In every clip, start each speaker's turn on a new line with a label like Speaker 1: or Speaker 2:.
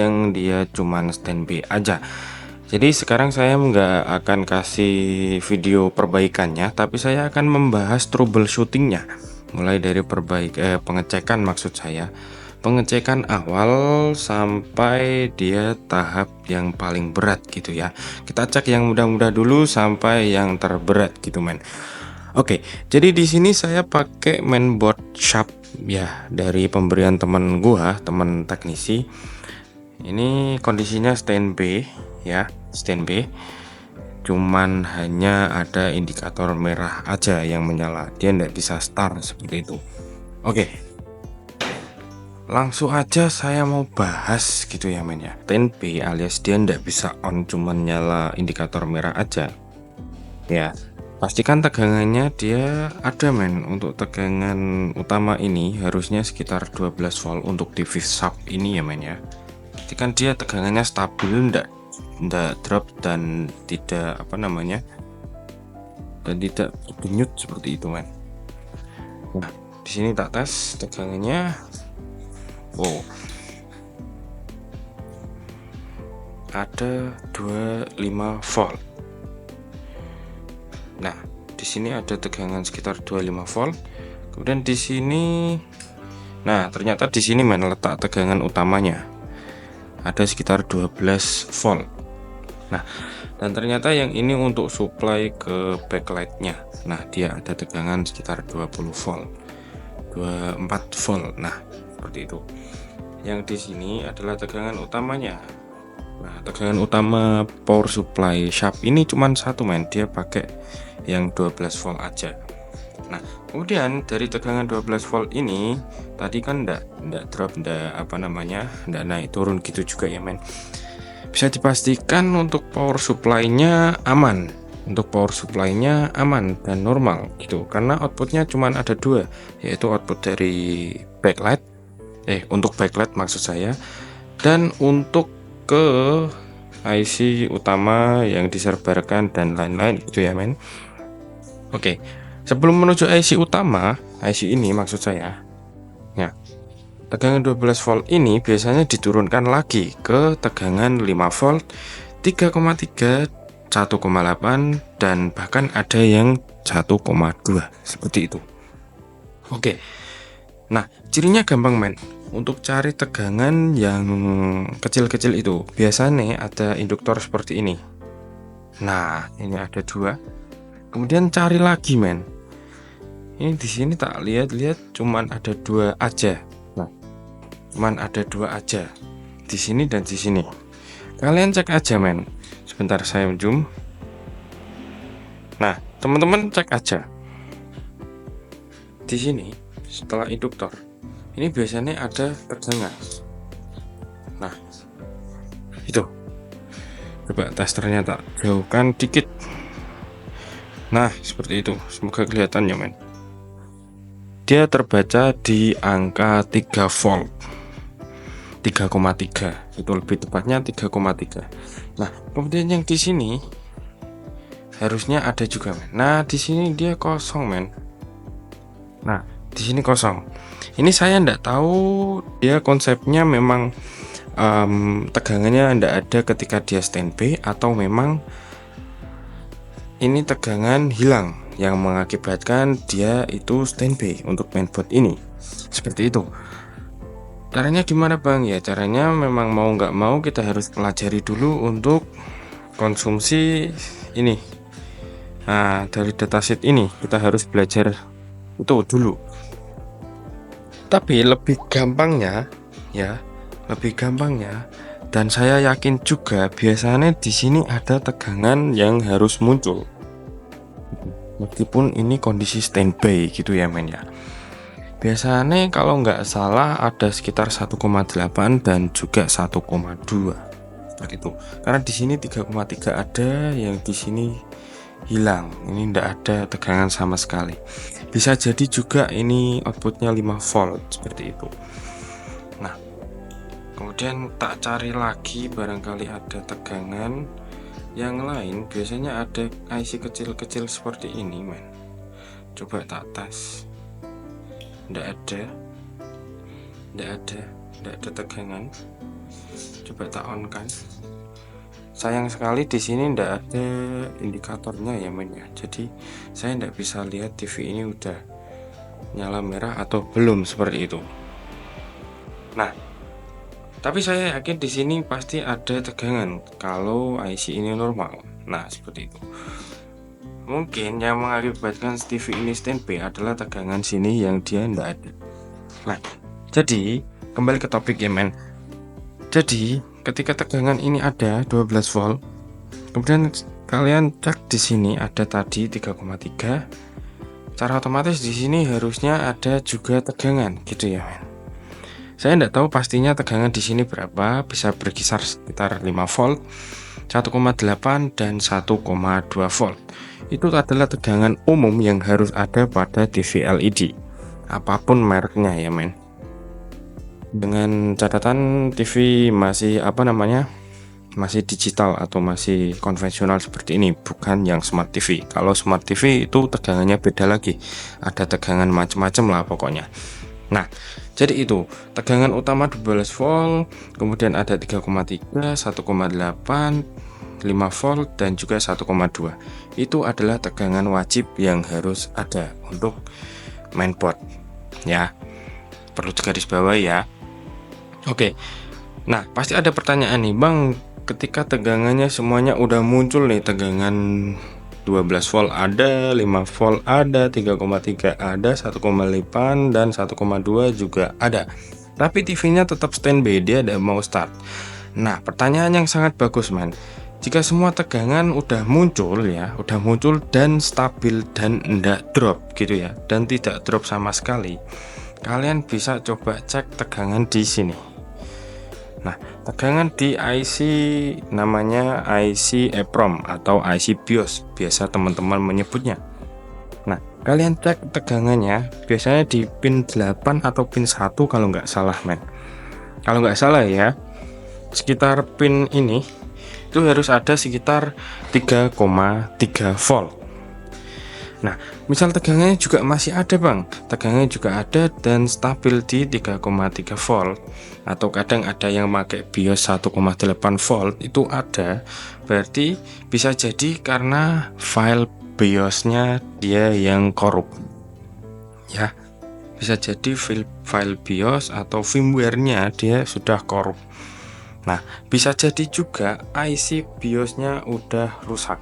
Speaker 1: yang dia cuman standby aja. Jadi sekarang saya nggak akan kasih video perbaikannya, tapi saya akan membahas troubleshootingnya, mulai dari pengecekan, maksud saya pengecekan awal sampai dia tahap yang paling berat gitu ya. Kita cek yang mudah-mudah dulu sampai yang terberat gitu men. Oke, jadi di sini saya pakai mainboard Sharp ya, dari pemberian teman gua, teman teknisi. Ini kondisinya standby ya, standby. Cuman hanya ada indikator merah aja yang menyala, dia tidak bisa start seperti itu. Oke, langsung aja saya mau bahas gitu ya men ya. Standby alias dia tidak bisa on, cuman nyala indikator merah aja ya. Pastikan tegangannya dia ada men. Untuk tegangan utama ini harusnya sekitar 12 volt untuk di Sharp ini ya men ya. Pastikan dia tegangannya stabil, ndak drop dan tidak dan tidak denyut seperti itu men. Nah, di sini tak tes tegangannya. Oh, ada 25 volt. Nah, di sini ada tegangan sekitar 25 volt. Kemudian di sini, nah ternyata di sini men letak tegangan utamanya. Ada sekitar 12 volt. Nah, dan ternyata yang ini untuk supply ke backlightnya. Nah, dia ada tegangan sekitar 20 volt, 24 volt. Nah, seperti itu. Yang di sini adalah tegangan utamanya. Nah, tegangan utama power supply Sharp ini cuma satu men, dia pakai yang 12 volt aja. Nah, kemudian dari tegangan 12 volt ini tadi kan ndak drop, ndak naik turun gitu juga ya men. Bisa dipastikan untuk power supply-nya aman. Untuk power supply-nya aman dan normal gitu, karena outputnya cuma ada dua, yaitu output dari backlight, untuk backlight maksud saya, dan untuk ke IC utama yang diserbarkan dan lain-lain gitu ya men. Oke, sebelum menuju IC utama, IC ini maksud saya ya, tegangan 12 volt ini biasanya diturunkan lagi ke tegangan 5 volt, 3,3, 1,8 dan bahkan ada yang 1,2 seperti itu. Oke, nah cirinya gampang men. Untuk cari tegangan yang kecil-kecil itu biasanya ada induktor seperti ini. Nah, ini ada dua. Kemudian cari lagi men. Ini di sini tak lihat-lihat cuman ada dua aja. Nah, cuman ada dua aja. Di sini dan di sini. Kalian cek aja men. Sebentar saya zoom. Nah, teman-teman cek aja. Di sini setelah induktor ini biasanya ada tegangan. Nah, itu. Coba testernya tak jauhkan dikit. Nah, seperti itu. Semoga kelihatan ya, men. Dia terbaca di angka 3 volt. 3,3. Itu lebih tepatnya 3,3. Nah, kemudian yang di sini harusnya ada juga, men. Nah, di sini dia kosong, men. Nah, di sini kosong. Ini saya ndak tahu dia konsepnya memang tegangannya ndak ada ketika dia standby atau memang ini tegangan hilang yang mengakibatkan dia itu standby untuk mainboard ini. Seperti itu. Caranya gimana bang? Ya caranya memang mau nggak mau kita harus pelajari dulu untuk konsumsi ini. Nah, dari datasheet ini kita harus belajar itu dulu. Tapi lebih gampangnya dan saya yakin juga biasanya di sini ada tegangan yang harus muncul. Meskipun ini kondisi standby gitu ya men ya. Biasanya kalau nggak salah ada sekitar 1,8 dan juga 1,2 begitu. Karena di sini 3,3 ada, yang di sini hilang. Ini tidak ada tegangan sama sekali. Bisa jadi juga ini outputnya 5 volt seperti itu. Nah, kemudian tak cari lagi, barangkali ada tegangan yang lain. Biasanya ada IC kecil-kecil seperti ini men. Coba tak tes. Tidak ada tegangan. Coba tak on kan. Sayang sekali di sini ndak ada indikatornya ya men ya. Jadi saya ndak bisa lihat TV ini udah nyala merah atau belum seperti itu. Nah, tapi saya yakin di sini pasti ada tegangan kalau IC ini normal. Nah, seperti itu. Mungkin yang mengakibatkan TV ini standby adalah tegangan sini yang dia ndak ada. Nah, jadi kembali ke topik ya men. Jadi ketika tegangan ini ada 12 volt, kemudian kalian cek di sini ada tadi 3,3. Secara otomatis di sini harusnya ada juga tegangan gitu ya men. Saya tidak tahu pastinya tegangan di sini berapa, bisa berkisar sekitar 5 volt, 1,8 dan 1,2 volt. Itu adalah tegangan umum yang harus ada pada TV LED, apapun mereknya ya men. Dengan catatan TV masih masih digital atau masih konvensional seperti ini, bukan yang smart TV. Kalau smart TV itu tegangannya beda lagi, ada tegangan macam-macam lah pokoknya. Nah, jadi itu tegangan utama 12 volt, kemudian ada 3,3, 1,8, 5 volt dan juga 1,2. Itu adalah tegangan wajib yang harus ada untuk mainboard ya. Perlu digarisbawahi ya. Oke. Nah, pasti ada pertanyaan nih, Bang, ketika tegangannya semuanya udah muncul nih, tegangan 12 volt ada, 5 volt ada, 3,3 ada, 1,8 dan 1,2 juga ada. Tapi TV-nya tetap standby, dia tidak mau start. Nah, pertanyaan yang sangat bagus, man. Jika semua tegangan udah muncul ya, udah muncul dan stabil dan enggak drop gitu ya, dan tidak drop sama sekali, kalian bisa coba cek tegangan di sini. Nah, tegangan di IC namanya IC EEPROM atau IC BIOS, biasa teman-teman menyebutnya. Nah, kalian cek tegangannya biasanya di pin 8 atau pin 1 kalau nggak salah men. Kalau nggak salah ya, sekitar pin ini itu harus ada sekitar 3,3 volt. Nah, misal tegangannya juga masih ada bang, tegangannya juga ada dan stabil di 3,3 volt, atau kadang ada yang pakai BIOS 1,8 volt, itu ada, berarti bisa jadi karena file BIOS-nya dia yang korup ya, bisa jadi file BIOS atau firmware-nya dia sudah korup. Nah, bisa jadi juga IC BIOS-nya udah rusak,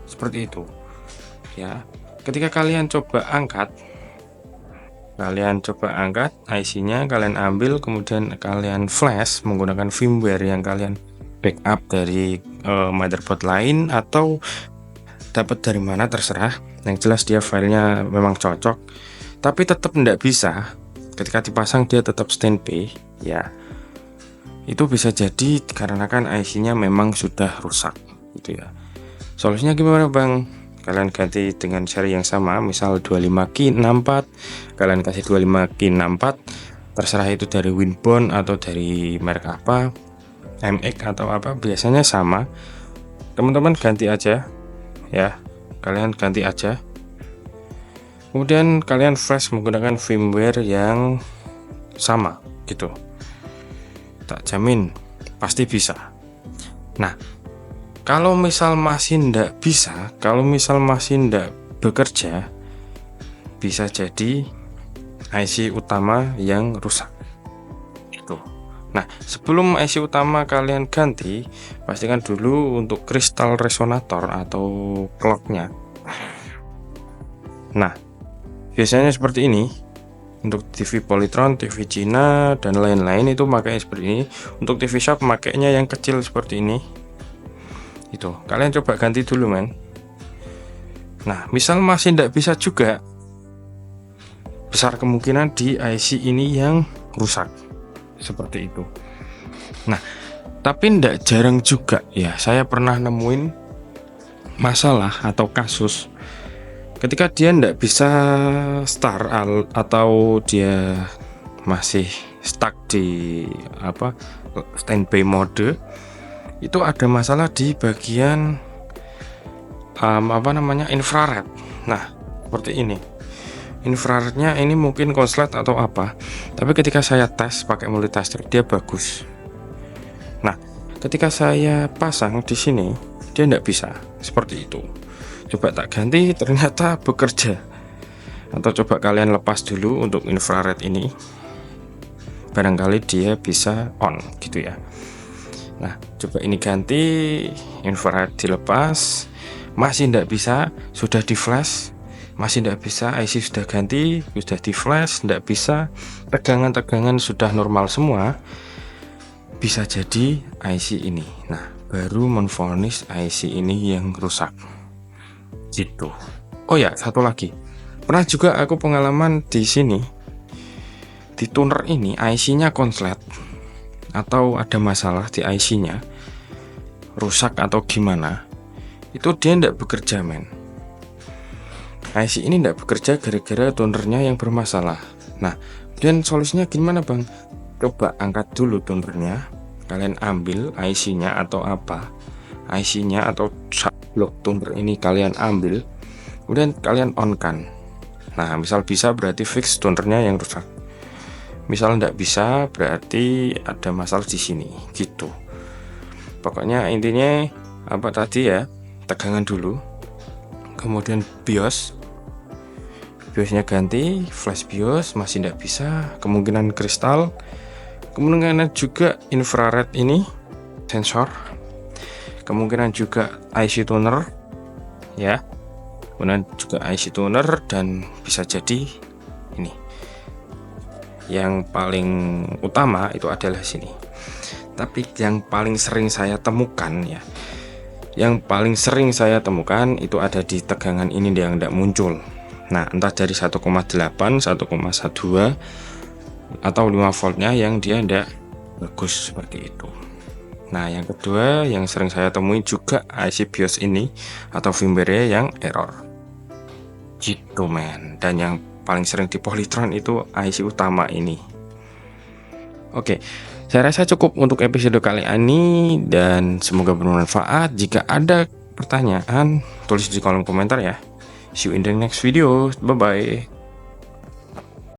Speaker 1: seperti itu ya. Ketika kalian coba angkat IC-nya, kalian ambil, kemudian kalian flash menggunakan firmware yang kalian backup dari motherboard lain atau dapat dari mana terserah, yang jelas dia filenya memang cocok, tapi tetap tidak bisa. Ketika dipasang dia tetap standby ya, itu bisa jadi karena kan IC-nya memang sudah rusak gitu ya. Solusinya gimana bang? Kalian ganti dengan seri yang sama, misal 25K64, kalian kasih 25K64, terserah itu dari Winbond atau dari merek apa, MX atau apa, biasanya sama. Teman-teman ganti aja ya, kalian ganti aja, kemudian kalian flash menggunakan firmware yang sama gitu, tak jamin pasti bisa. Nah, kalau misal masih ndak bisa, kalau misal masih ndak bekerja, bisa jadi IC utama yang rusak. Tuh. Nah, sebelum IC utama kalian ganti, pastikan dulu untuk kristal resonator atau clocknya. Nah, biasanya seperti ini. Untuk TV Polytron, TV Cina dan lain-lain itu makanya seperti ini. Untuk TV shop makanya yang kecil seperti ini. Itu kalian coba ganti dulu men. Nah, misal masih tidak bisa juga, besar kemungkinan di IC ini yang rusak, seperti itu. Nah, tapi tidak jarang juga ya, saya pernah nemuin masalah atau kasus ketika dia tidak bisa start atau dia masih stuck di standby mode. Itu ada masalah di bagian infrared. Nah, seperti ini. Infrarednya ini mungkin konslet atau apa. Tapi ketika saya tes pakai multitester dia bagus. Nah, ketika saya pasang di sini, dia tidak bisa seperti itu. Coba tak ganti, ternyata bekerja. Atau coba kalian lepas dulu untuk infrared ini, barangkali dia bisa on gitu ya. Nah, coba ini ganti, infrared dilepas, masih tidak bisa, sudah di flash, masih tidak bisa, IC sudah ganti, sudah di flash, tidak bisa, tegangan-tegangan sudah normal semua, bisa jadi IC ini. Nah, baru menvonis IC ini yang rusak gitu. Oh ya, satu lagi, pernah juga aku pengalaman di sini, di tuner ini IC-nya konslet atau ada masalah di IC-nya, rusak atau gimana, itu dia tidak bekerja men. IC ini tidak bekerja gara-gara tunernya yang bermasalah. Nah, dan solusinya gimana bang? Coba angkat dulu tunernya, kalian ambil IC-nya atau apa, IC-nya atau blok tuner ini kalian ambil, kemudian kalian on kan. Nah, misal bisa berarti fix tunernya yang rusak. Misal tidak bisa berarti ada masalah di sini gitu. Pokoknya intinya apa tadi ya, tegangan dulu, kemudian BIOSnya ganti, flash BIOS masih tidak bisa, kemungkinan kristal, kemungkinan juga infrared ini sensor, kemungkinan juga IC tuner ya, kemudian juga IC tuner, dan bisa jadi ini. Yang paling utama itu adalah sini. Tapi yang paling sering saya temukan ya, yang paling sering saya temukan itu ada di tegangan ini yang tidak muncul. Nah, entah dari 1,8, 1,12 atau 5 voltnya yang dia tidak bagus seperti itu. Nah, yang kedua yang sering saya temui juga IC BIOS ini atau firmware yang error gitu men. Dan yang paling sering di Polytron itu IC utama ini. Oke, saya rasa cukup untuk episode kali ini dan semoga bermanfaat. Jika ada pertanyaan, tulis di kolom komentar ya. See you in the next video. Bye bye.